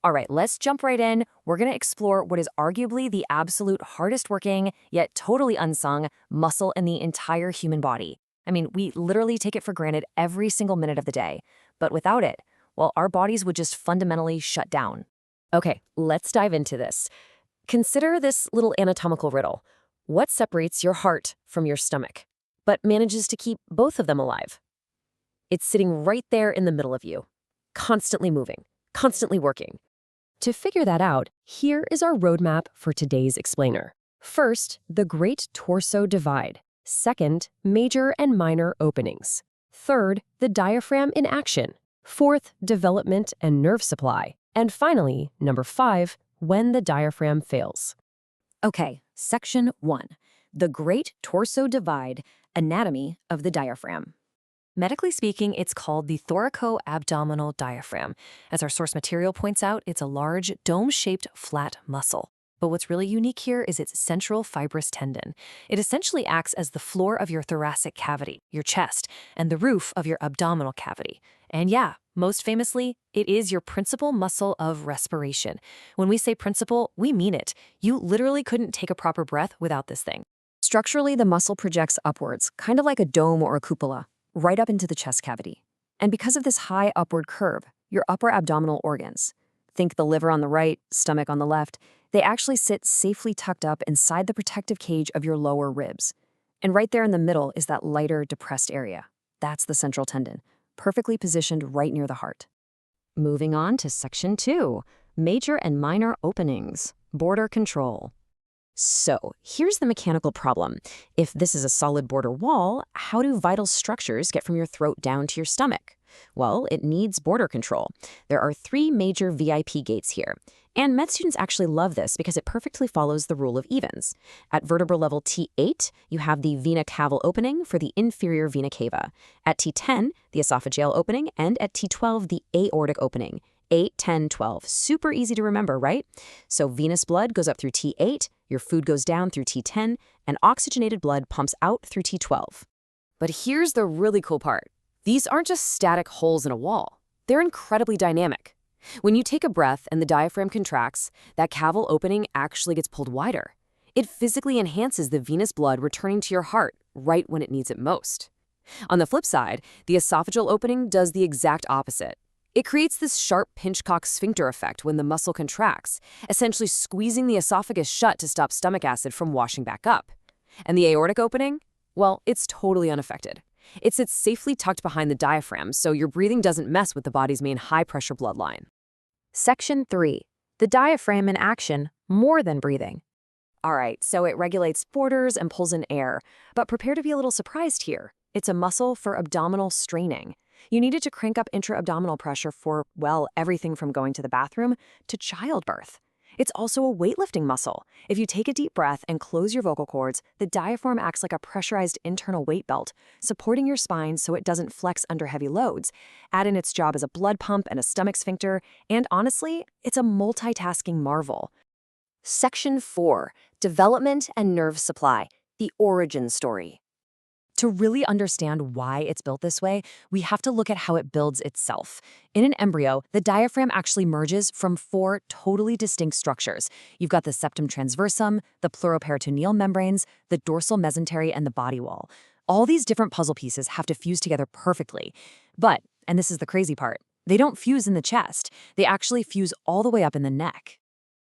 All right, let's jump right in. We're going to explore what is arguably the absolute hardest working, yet totally unsung, muscle in the entire human body. I mean, we literally take it for granted every single minute of the day. But without it, well, our bodies would just fundamentally shut down. Okay, let's dive into this. Consider this little anatomical riddle. What separates your heart from your stomach, but manages to keep both of them alive? It's sitting right there in the middle of you, constantly moving, constantly working. To figure that out, here is our roadmap for today's explainer. First, the great torso divide. Second, major and minor openings. Third, the diaphragm in action. Fourth, development and nerve supply. And finally, number 5, when the diaphragm fails. Okay, section 1. The great torso divide, anatomy of the diaphragm. Medically speaking, it's called the thoracoabdominal diaphragm. As our source material points out, it's a large, dome-shaped, flat muscle. But what's really unique here is its central fibrous tendon. It essentially acts as the floor of your thoracic cavity, your chest, and the roof of your abdominal cavity. And yeah, most famously, it is your principal muscle of respiration. When we say principal, we mean it. You literally couldn't take a proper breath without this thing. Structurally, the muscle projects upwards, kind of like a dome or a cupola, right up into the chest cavity. And because of this high upward curve, your upper abdominal organs, think the liver on the right, stomach on the left, they actually sit safely tucked up inside the protective cage of your lower ribs. And right there in the middle is that lighter, depressed area. That's the central tendon, perfectly positioned right near the heart. Moving on to section 2, major and minor openings, border control. So, here's the mechanical problem. If this is a solid border wall, how do vital structures get from your throat down to your stomach? Well, it needs border control. There are 3 major VIP gates here. And med students actually love this because it perfectly follows the rule of evens. At vertebral level T8, you have the vena cava opening for the inferior vena cava. At T10, the esophageal opening, and at T12, the aortic opening. 8, 10, 12. Super easy to remember, right? So venous blood goes up through T8, your food goes down through T10, and oxygenated blood pumps out through T12. But here's the really cool part. These aren't just static holes in a wall. They're incredibly dynamic. When you take a breath and the diaphragm contracts, that caval opening actually gets pulled wider. It physically enhances the venous blood returning to your heart right when it needs it most. On the flip side, the esophageal opening does the exact opposite. It creates this sharp pinchcock sphincter effect when the muscle contracts, essentially squeezing the esophagus shut to stop stomach acid from washing back up. And the aortic opening? Well, it's totally unaffected. It sits safely tucked behind the diaphragm, so your breathing doesn't mess with the body's main high-pressure bloodline. Section 3. The diaphragm in action, more than breathing. All right, so it regulates borders and pulls in air, but prepare to be a little surprised here. It's a muscle for abdominal straining. You need it to crank up intra-abdominal pressure for, well, everything from going to the bathroom to childbirth. It's also a weightlifting muscle. If you take a deep breath and close your vocal cords, the diaphragm acts like a pressurized internal weight belt, supporting your spine so it doesn't flex under heavy loads. Add in its job as a blood pump and a stomach sphincter, and honestly, it's a multitasking marvel. Section 4. Development and nerve supply, the origin story. To really understand why it's built this way, we have to look at how it builds itself. In an embryo, the diaphragm actually merges from 4 totally distinct structures. You've got the septum transversum, the pleuroperitoneal membranes, the dorsal mesentery, and the body wall. All these different puzzle pieces have to fuse together perfectly. But, and this is the crazy part, they don't fuse in the chest. They actually fuse all the way up in the neck.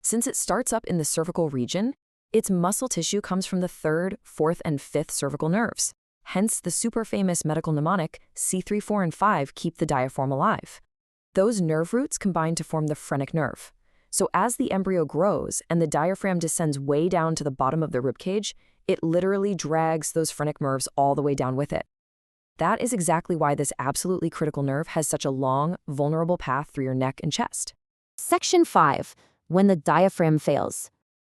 Since it starts up in the cervical region, its muscle tissue comes from the 3rd, 4th, and 5th cervical nerves. Hence, the super famous medical mnemonic, C3, 4, and 5 keep the diaphragm alive. Those nerve roots combine to form the phrenic nerve. So as the embryo grows and the diaphragm descends way down to the bottom of the ribcage, it literally drags those phrenic nerves all the way down with it. That is exactly why this absolutely critical nerve has such a long, vulnerable path through your neck and chest. Section 5. When the diaphragm fails.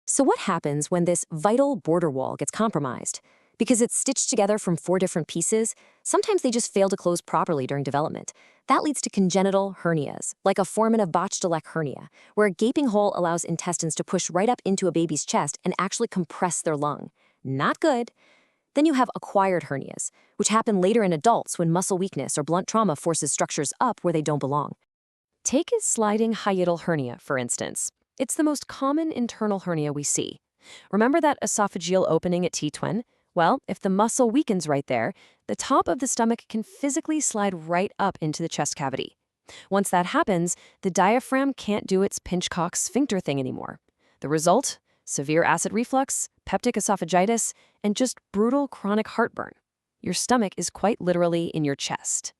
So what happens when this vital border wall gets compromised? Because it's stitched together from 4 different pieces, sometimes they just fail to close properly during development. That leads to congenital hernias, like a foramen of Bochdalek hernia, where a gaping hole allows intestines to push right up into a baby's chest and actually compress their lung. Not good. Then you have acquired hernias, which happen later in adults when muscle weakness or blunt trauma forces structures up where they don't belong. Take a sliding hiatal hernia, for instance. It's the most common internal hernia we see. Remember that esophageal opening at T-twin? Well, if the muscle weakens right there, the top of the stomach can physically slide right up into the chest cavity. Once that happens, the diaphragm can't do its pinch-cock sphincter thing anymore. The result? Severe acid reflux, peptic esophagitis, and just brutal chronic heartburn. Your stomach is quite literally in your chest.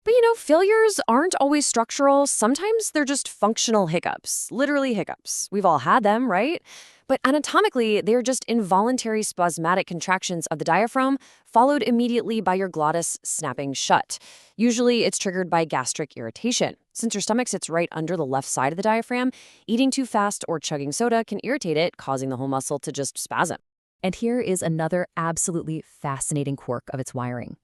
But failures aren't always structural. Sometimes they're just functional hiccups, literally hiccups. We've all had them, right? But anatomically, they're just involuntary spasmodic contractions of the diaphragm, followed immediately by your glottis snapping shut. Usually, it's triggered by gastric irritation. Since your stomach sits right under the left side of the diaphragm, eating too fast or chugging soda can irritate it, causing the whole muscle to just spasm. And here is another absolutely fascinating quirk of its wiring.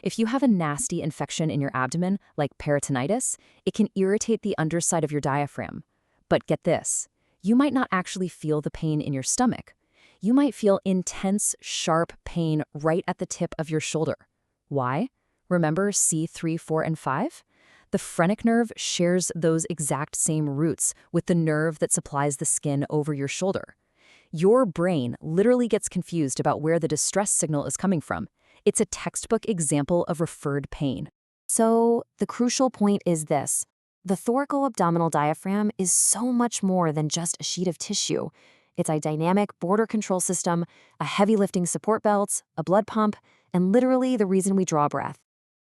If you have a nasty infection in your abdomen, like peritonitis, it can irritate the underside of your diaphragm. But get this, you might not actually feel the pain in your stomach. You might feel intense, sharp pain right at the tip of your shoulder. Why? Remember C3, 4, and 5? The phrenic nerve shares those exact same roots with the nerve that supplies the skin over your shoulder. Your brain literally gets confused about where the distress signal is coming from. It's a textbook example of referred pain. So the crucial point is this. The thoracoabdominal diaphragm is so much more than just a sheet of tissue. It's a dynamic border control system, a heavy lifting support belt, a blood pump, and literally the reason we draw breath.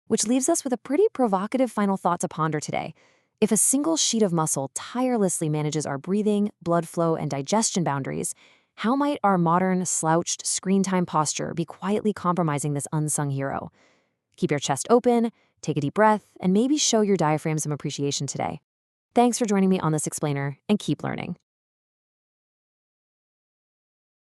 Which leaves us with a pretty provocative final thought to ponder today. If a single sheet of muscle tirelessly manages our breathing, blood flow, and digestion boundaries, how might our modern, slouched, screen time posture be quietly compromising this unsung hero? Keep your chest open, take a deep breath, and maybe show your diaphragm some appreciation today. Thanks for joining me on this explainer, and keep learning.